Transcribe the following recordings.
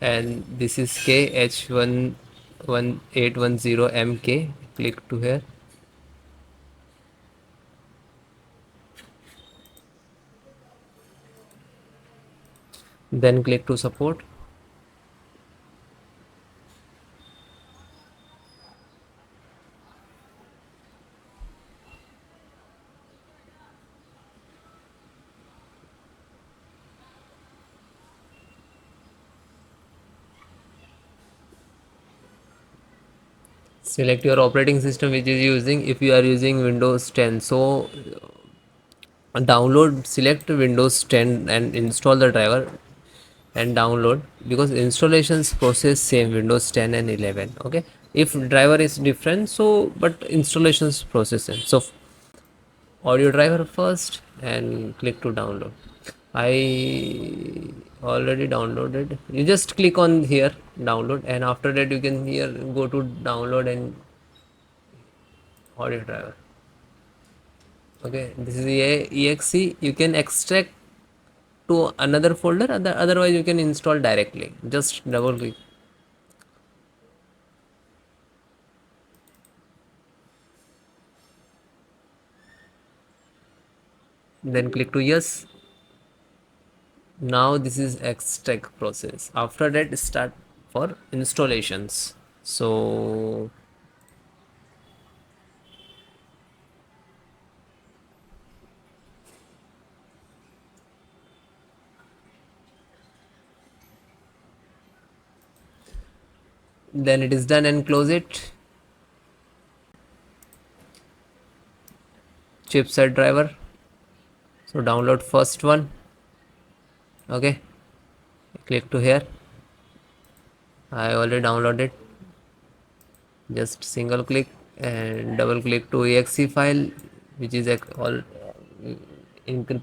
and this is H810MK. Click to here. Then click to support. Select your operating system which is using. If you are using Windows 10, so download, select Windows 10 and install the driver and download, because installations process same Windows 10 and 11. Okay, if driver is different, so but installations process same. So audio driver first and click to download. I already downloaded. You just click on here download, and after that you can here go to download and audio driver. Okay, this is the exe. You can extract to another folder, otherwise you can install directly. Just double click, then click to yes. Now this is extract process. After that start for installations. So then it is done and close it. Chipset driver, so download first one. Okay, click to here. I already downloaded. Just single click and double click to exe file, which is all encrypt.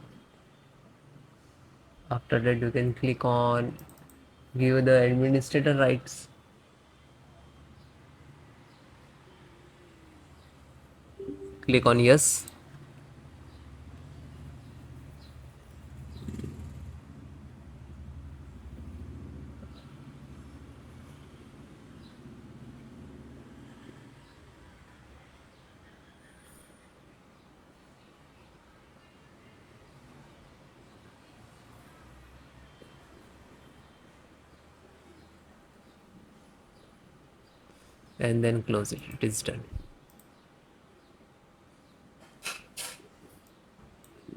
After that you can click on give the administrator rights. Click on yes. And then close it. It is done.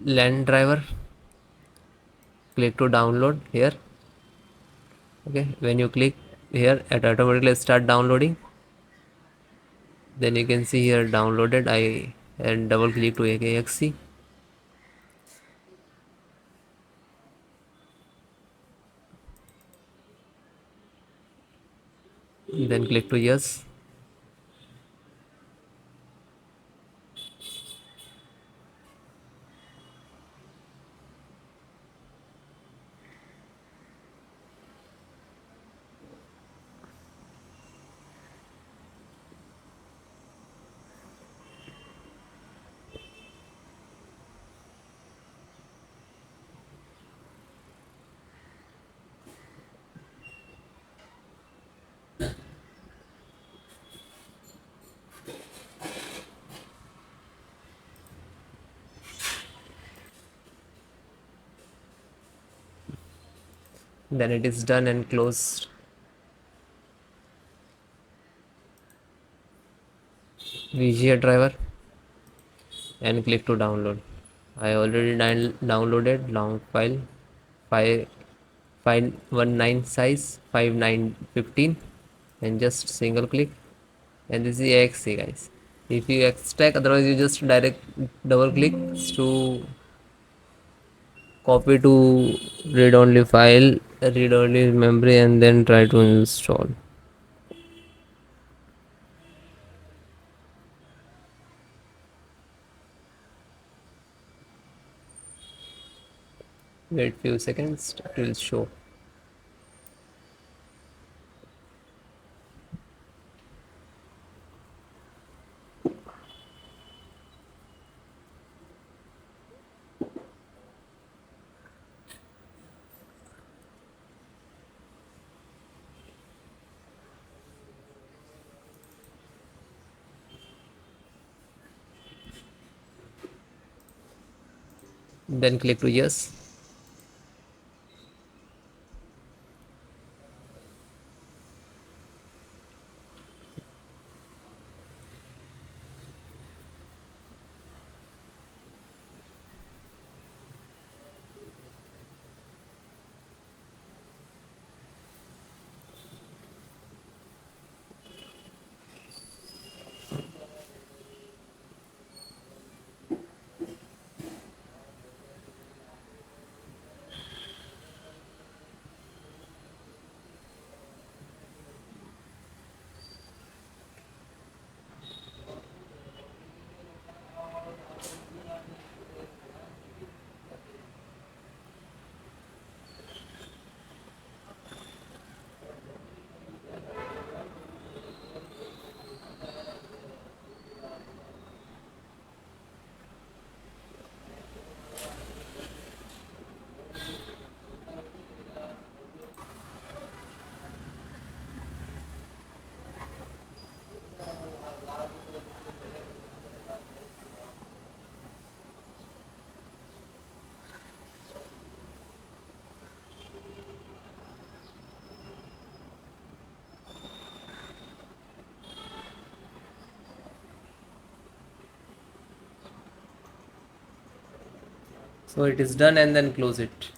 LAN driver, click to download here. Okay, when you click here, it automatically start downloading. Then you can see here downloaded. I and double click to exe. Then click to yes. Then it is done and closed. VGA driver and click to download. I already downloaded long file, 519 size, 5915, and just single click, and this is exe guys. If you extract, otherwise you just direct double click to copy to read only file, read only memory, and then try to install. Wait few seconds, it will show. then click to yes. So it is done, and then close it.